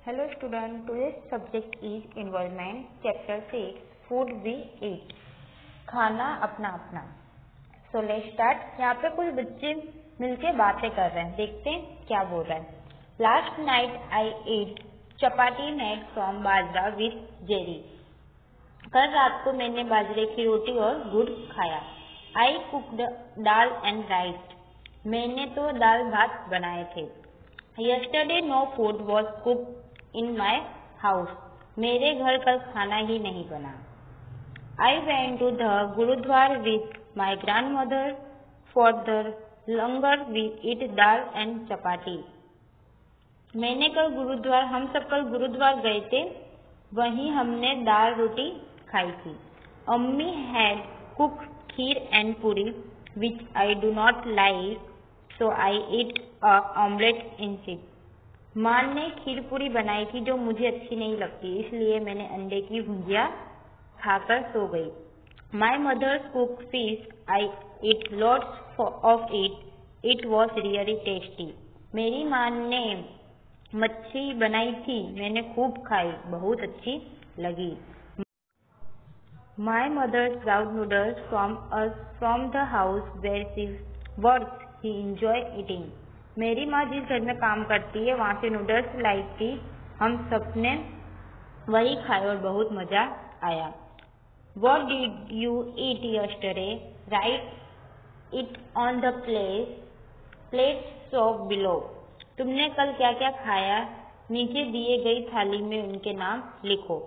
Hello student, today's subject is environment, chapter 6, food we eat. खाना अपना अपना. So let's start. यहाँ पे कुछ बच्चे मिलके बातें कर रहे हैं. देखते हैं क्या बोल रहा है. Last night I ate chapati made from bajra with jelly. कल रात को मैंने बाजरे की रोटी और गुड़ खाया. I cooked dal and rice. मैंने तो दाल भात बनाए थे. Yesterday no food was cooked in my house. मेरे घर कल खाना ही नहीं बना. I went to the Gurudwara with my grandmother for the langar we eat dal and चपाती. मैंने कल गुरुद्वारा हम सब कल गुरुद्वारा गए थे, वहीं हमने दाल रोटी खाई थी. अम्मी had cooked खीर and पूरी which I do not like, so I ate a omelette instead. माँ ने खीर पूरी बनाई थी जो मुझे अच्छी नहीं लगती, इसलिए मैंने अंडे की भुजिया खाकर सो गई. My mother's cooked fish. I ate lots of it. It was really tasty. मेरी माँ ने मच्छी बनाई थी, मैंने खूब खाई, बहुत अच्छी लगी. My mother brought noodles from the house where she works. He enjoyed eating. मेरी माँ जिस घर में काम करती है वहाँ से नूडल्स लाई थी, हम सबने वही खाए और बहुत मजा आया. What did you eat yesterday? Write it on the plate show below. तुमने कल क्या क्या खाया, नीचे दिए गई थाली में उनके नाम लिखो.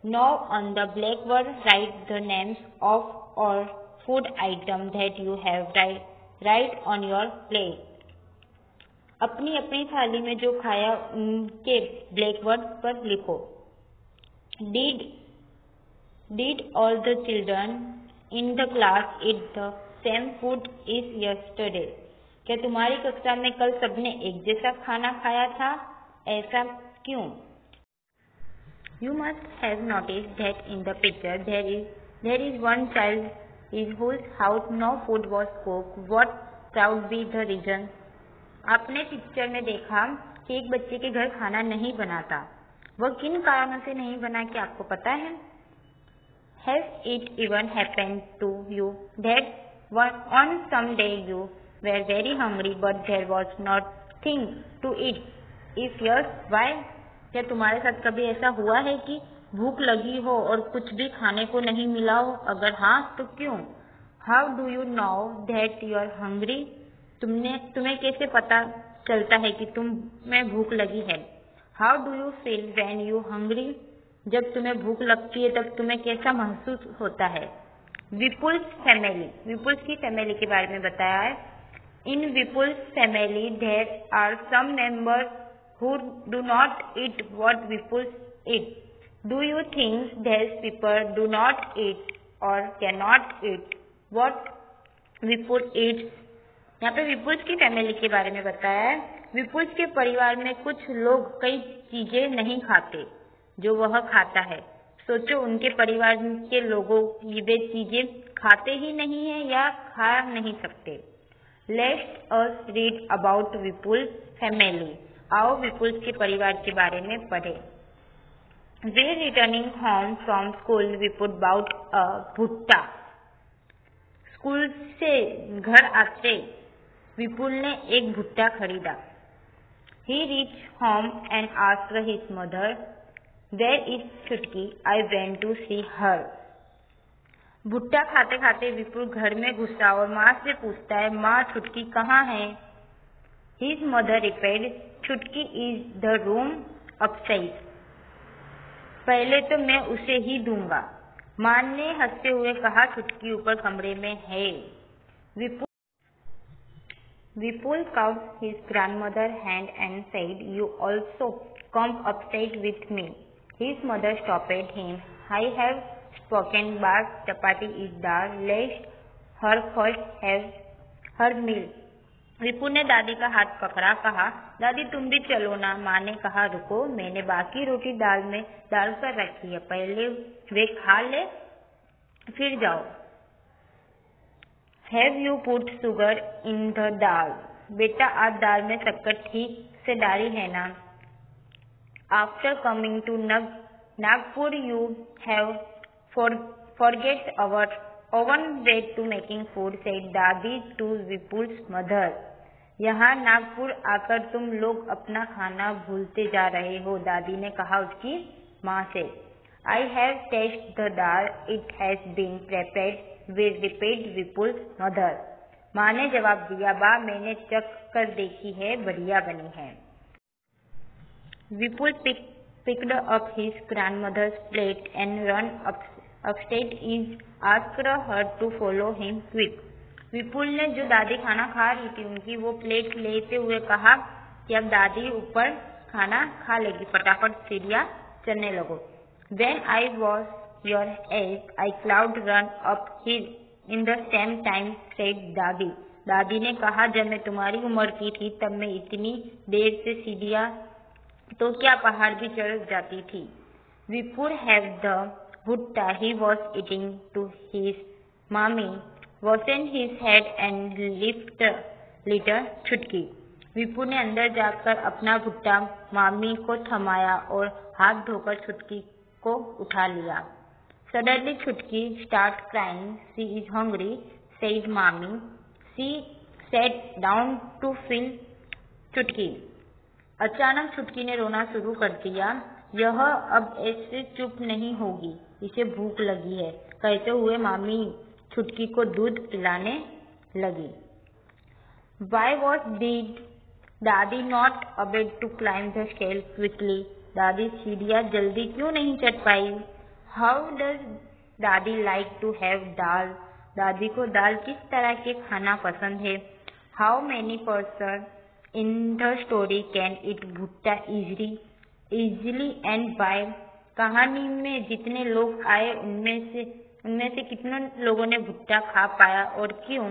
Now on the blackboard write the names of all food items that you have write on your plate. अपनी अपनी थाली में जो खाया उनके ब्लैकबोर्ड पर लिखो. Did all the children in the class eat the same food as yesterday? क्या तुम्हारी कक्षा में कल सबने एक जैसा खाना खाया था? ऐसा क्यों? You must have noticed that in the picture there is one child in whose house no food was cooked. What could be the reason? आपने पिक्चर में देखा कि एक बच्चे के घर खाना नहीं बना था. वह किन कारणों से नहीं बना, क्या आपको पता है? Has it even happened to you that on some day you were very hungry but there was nothing to eat? If yes, why? क्या तुम्हारे साथ कभी ऐसा हुआ है कि भूख लगी हो और कुछ भी खाने को नहीं मिला हो? अगर हाँ तो क्यों? How do you know that you are hungry? तुम्हें कैसे पता चलता है कि तुम्हें भूख लगी है? How do you feel when you hungry? जब तुम्हें भूख लगती है तब तुम्हें कैसा महसूस होता है? विपुल्स की फैमिली के बारे में बताया है. In Vipul's family there are some members who do not eat what Vipul eat. Do you think these people do not eat or cannot eat what Vipul eats? यहाँ पे विपुल्स की फैमिली के बारे में बताया है. विपुल्स के परिवार में कुछ लोग कई चीजें नहीं खाते जो वह खाता है. सोचो उनके परिवार के लोगों वे चीजें खाते ही नहीं है या खा नहीं सकते. Let us read about Vipul's family. आओ विपुल्स के परिवार के बारे में पढ़े. When returning home from school, Vipul bought a भुट्टा. स्कूल से घर आते विपुल ने एक भुट्टा खरीदा. He reached home and asked his mother, "Where is छुटकी? I went to see her." भुट्टा खाते खाते विपुल घर में घुसा और माँ से पूछता है, माँ छुटकी कहाँ है? His mother replied, "छुटकी is the room upstairs." पहले तो मैं उसे ही दूंगा. माँ ने हंसते हुए कहा, छुटकी ऊपर कमरे में है. Vipul caught his grandmother's hand and said, "You also come upstairs with me." His mother stopped him. "I have spoken, but chapati is dal. Let her first have her meal." विपुल ने दादी का हाथ पकड़ा, कहा, दादी तुम भी चलो ना. माँ ने कहा, रुको, मैंने बाकी रोटी दाल पर रखी है, पहले वे खा ले फिर जाओ. Have you put sugar in the dal? बेटा आज दाल में शक्कर ठीक से डाली है ना? After coming to Nagpur, you have forget our oven way to making food, said Dadi to Vipul's mother. यहाँ नागपुर आकर तुम लोग अपना खाना भूलते जा रहे हो, दादी ने कहा उसकी माँ से। I have tasted the dal, it has been prepared, will repeat Vipul's mother. माँ ने जवाब दिया, बा मैंने चख कर देखी है, बढ़िया बनी है। Vipul picked up his grandmother's plate and ran upstairs and asked her to follow him quick. विपुल ने जो दादी खाना खा रही थी उनकी वो प्लेट लेते हुए कहा कि अब दादी ऊपर खाना खा लेगी, फटाफट सीढ़ियाँ चढ़ने लगो। When I was your age, I could run up hill in the same time, said दादी। दादी ने कहा जब मैं तुम्हारी उम्र की थी तब मैं इतनी देर से सीढ़ियाँ तो क्या पहाड़ भी चढ़ जाती थी। विपुल had the bhutta he was eating to his mommy washed his head and lit छुटकी। विपुल ने अंदर जाकर अपना भुट्टा मामी को थमाया और हाथ धोकर छुटकी को उठा लिया। Suddenly छुटकी start crying. She is hungry, said mommy. She sat down to fill छुटकी। अचानक छुटकी ने रोना शुरू कर दिया। यह अब ऐसे चुप नहीं होगी, इसे भूख लगी है, कहते हुए मामी छुटकी को दूध पिलाने लगी। Why was Daddy not able to climb the stairs quickly? दादी सीढ़ियाँ जल्दी क्यों नहीं चढ़ पाई? How does Daddy like to have dal? दादी को दाल किस तरह के खाना पसंद है? How many persons in the story can eat भुट्टा easily and why? कहानी में जितने लोग आए उनमें से कितने लोगों ने भुट्टा खा पाया और क्यों?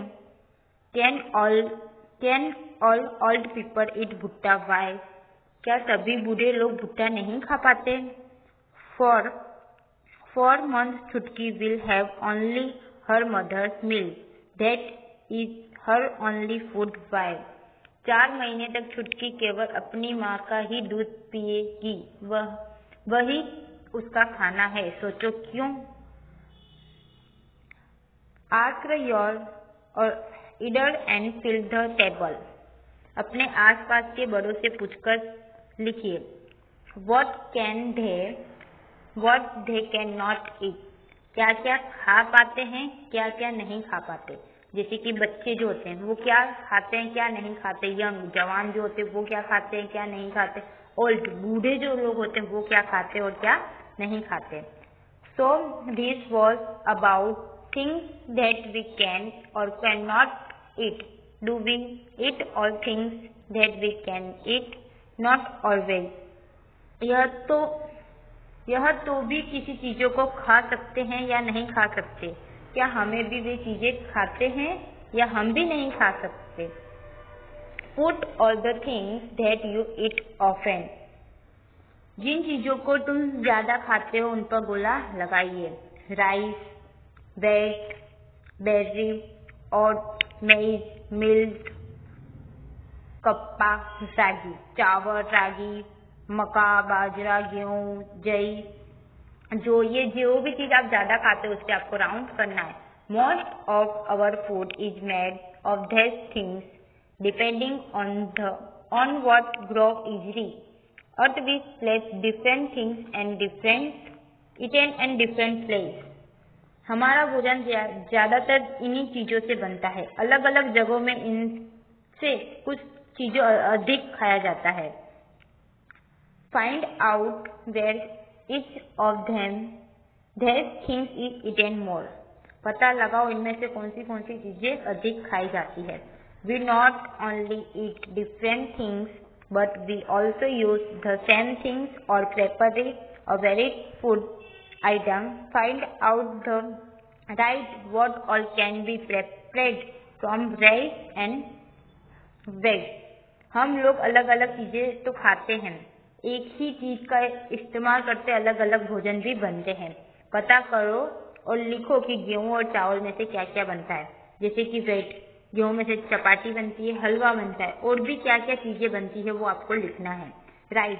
Can all old people eat भुट्टा? Why? क्या सभी बूढ़े लोग भुट्टा नहीं खा पाते? For 4 months छुटकी will have only her mother's milk. That is her only food. Why? 4 महीने तक छुटकी केवल अपनी माँ का ही दूध पिएगी, वही उसका खाना है, सोचो क्यों? Ask your elder and fill the table. अपने आसपास के बड़ों से पूछकर लिखिए। What they cannot eat. क्या क्या खा पाते हैं, क्या क्या नहीं खा पाते। जैसे कि बच्चे जो होते हैं वो क्या खाते हैं, क्या नहीं खाते। यंग जवान जो होते हैं वो क्या खाते हैं, क्या नहीं खाते। ओल्ड बूढ़े जो लोग होते हैं वो क्या खाते और क्या नहीं खाते। So this was about things that we can or cannot eat. Do we eat all things that we can eat? Not always. यह तो भी किसी चीजों को खा सकते हैं या नहीं खा सकते। क्या हमें भी वे चीजें खाते हैं या हम भी नहीं खा सकते। Put all the things that you eat often. जिन चीजों को तुम ज्यादा खाते हो उन पर गोला लगाइए। राइस, वेट, बेर्री, ओट, मेज, मिल्क, कप्पा, रागी, चावल, रागी, मक्का, बाजरा, गेहूँ, जई, जो भी चीज आप ज्यादा खाते हो उससे आपको राउंड करना है। Most of our food is made of these things depending on what grow easily. Earth we place different things and eaten and different place. हमारा भोजन ज्यादातर इन्हीं चीजों से बनता है, अलग अलग जगहों में इनसे कुछ चीजों अधिक खाया जाता है। Find out where each of these things is eaten more. पता लगाओ इनमें से कौन सी चीजें अधिक खाई जाती है। We not only eat different things but we also use the same things or prepare a varied food item. Find out the right what all can be prepared from rice and veg. हम लोग अलग अलग चीजें तो खाते हैं, एक ही चीज का इस्तेमाल करते अलग अलग भोजन भी बनते हैं। पता करो और लिखो कि गेहूं और चावल में से क्या क्या बनता है। जैसे कि वेट, गेहूं में से चपाती बनती है, हलवा बनता है और भी क्या क्या चीजें बनती है वो आपको लिखना है। राइस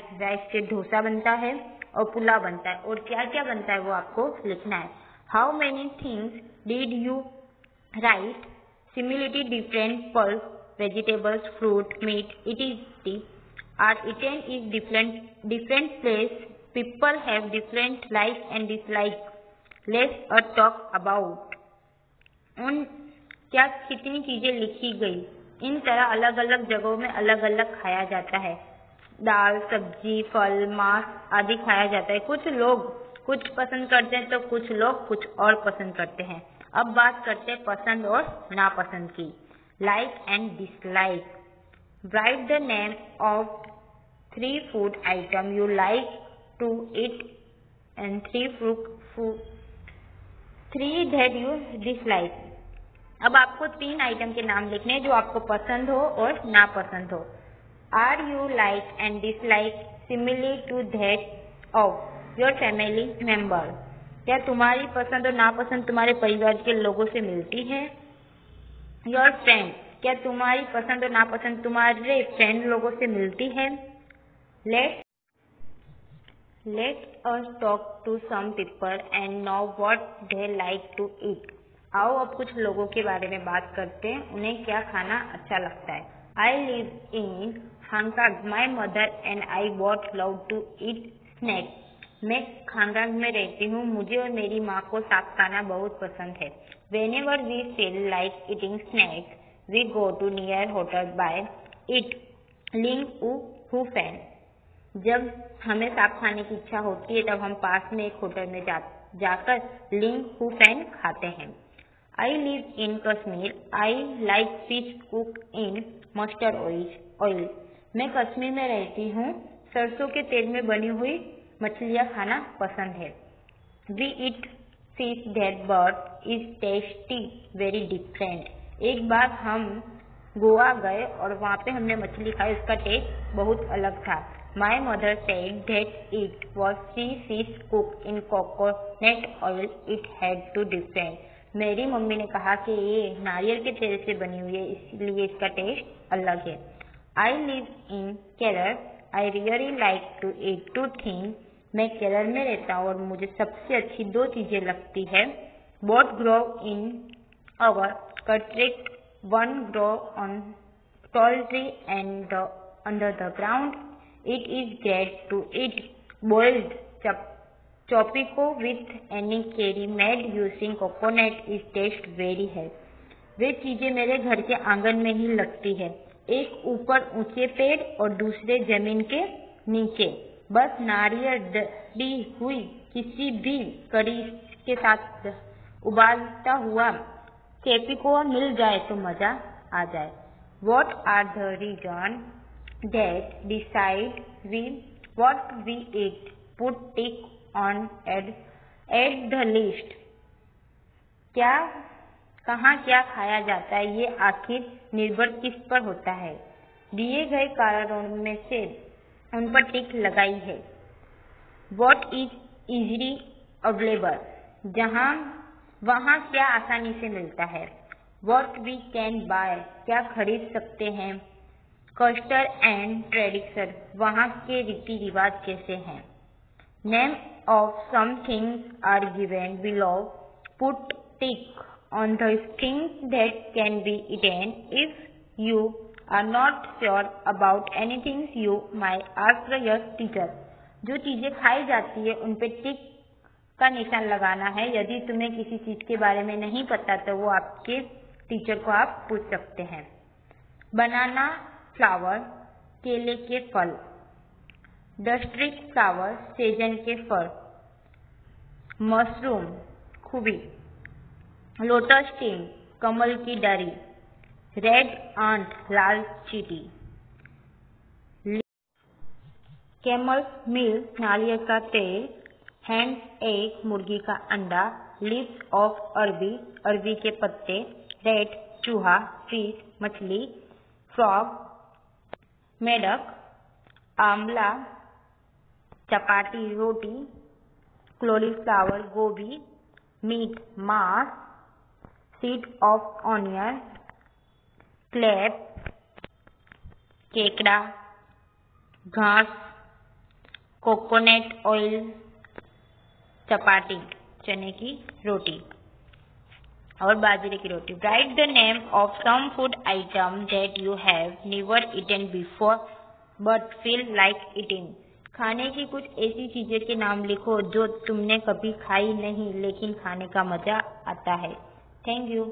से डोसा बनता है और पुलाव बनता है, और क्या क्या बनता है वो आपको लिखना है। How many things did you write? Similarity different pulse, vegetables, fruit, meat, it is are eaten is different place, people have different like and dislike, let's a talk about. उन क्या कितनी चीजें लिखी गई, इन तरह अलग अलग जगहों में अलग अलग खाया जाता है। दाल, सब्जी, फल, मांस आदि खाया जाता है। कुछ लोग कुछ पसंद करते हैं तो कुछ लोग कुछ और पसंद करते हैं। अब बात करते हैं पसंद और नापसंद की। Like and dislike. Write the name of 3 food item you like to eat and 3 that you dislike. अब आपको 3 आइटम के नाम लिखने हैं जो आपको पसंद हो और नापसंद हो। Are you like and dislike similar to that of your family member? क्या तुम्हारी पसंद और नापसंद तुम्हारे परिवार के लोगों से मिलती है? Your friend. क्या तुम्हारी पसंद और नापसंद तुम्हारे फ्रेंड लोगों से मिलती है? Let us talk to some people and know what they like to eat. आओ अब कुछ लोगों के बारे में बात करते हैं, उन्हें क्या खाना अच्छा लगता है। I live in Hong Kong, my mother and I both love to eat snack. मैं हांगकांग में रहती हूँ, मुझे और मेरी माँ को साग खाना बहुत पसंद है। Whenever we feel like eating snacks, we go to near hotel by it ling hu fan. जब हमें साग खाने की इच्छा होती है तब हम पास में एक होटल में जाकर लिंग हु फैन खाते हैं। I live in Kashmir. I like fish cooked in mustard oil. मैं कश्मीर में रहती हूँ, सरसों के तेल में बनी हुई मछलियाँ खाना पसंद है। We eat fish that but is tasty very different. एक बार हम गोवा गए और वहाँ पे हमने मछली खाई, उसका टेस्ट बहुत अलग था। My mother said that it was sea fish cooked in coconut oil. It had to different. मेरी मम्मी ने कहा कि ये नारियल के तेल से बनी हुई है, इसलिए इसका टेस्ट अलग है। I live in Kerala. I really like to eat 2 things. मैं केरल में रहता हूँ और मुझे सबसे अच्छी 2 चीजें लगती है। Both grow in our country. One grow on tall tree and under the ground. It is great to eat boiled chopico with any curry made using coconut. Is taste very है। वे चीजें मेरे घर के आंगन में ही लगती है, एक ऊपर ऊंचे पेड़ और दूसरे जमीन के नीचे। बस नारियल डली हुई किसी भी कड़ी के साथ उबालता हुआ चेपिको मिल जाए तो मजा आ जाए। What are the reasons that decide what we eat? Put tick on add the list. क्या कहाँ क्या खाया जाता है ये आखिर निर्भर किस पर होता है? दिए गए कारणों में से उन पर टिक लगाई है। What is easily available? जहाँ वहाँ क्या आसानी से मिलता है। What we can buy? क्या खरीद सकते हैं। कल्चर एंड ट्रेडिशन, वहाँ के रीति रिवाज कैसे हैं। Name of some things are given below, put tick on the things that can be eaten. If you are not sure about anything you might ask your teacher. जो चीजें खाई जाती है उन पे टिक का निशान लगाना है। यदि तुम्हें किसी चीज के बारे में नहीं पता तो वो आपके टीचर को आप पूछ सकते हैं। बनाना फ्लावर, केले के फल। डस्ट्रिक फ्लावर, सेजन के फल। मशरूम, खूबी। लोटस स्टेम, कमल की डाली। रेड आंट, लाल चींटी। कैमल्स मिल्क, नारियल का तेल। हैंड्स एग, मुर्गी का अंडा। लीव्स ऑफ अरबी, अरबी के पत्ते। रेड, चूहा। फिश, मछली। फ्रॉग, मेढक। आंवला, चपाटी रोटी। कॉलीफ्लावर, गोभी। मीट, मांस। Seed of onion. क्लैब, केकड़ा। घास, कोकोनट ऑयल, चपाती चने की रोटी और बाजरे की रोटी। Write the name of some food item that you have never eaten before but feel like eating. खाने की कुछ ऐसी चीजें के नाम लिखो जो तुमने कभी खाई नहीं लेकिन खाने का मजा आता है। Thank you.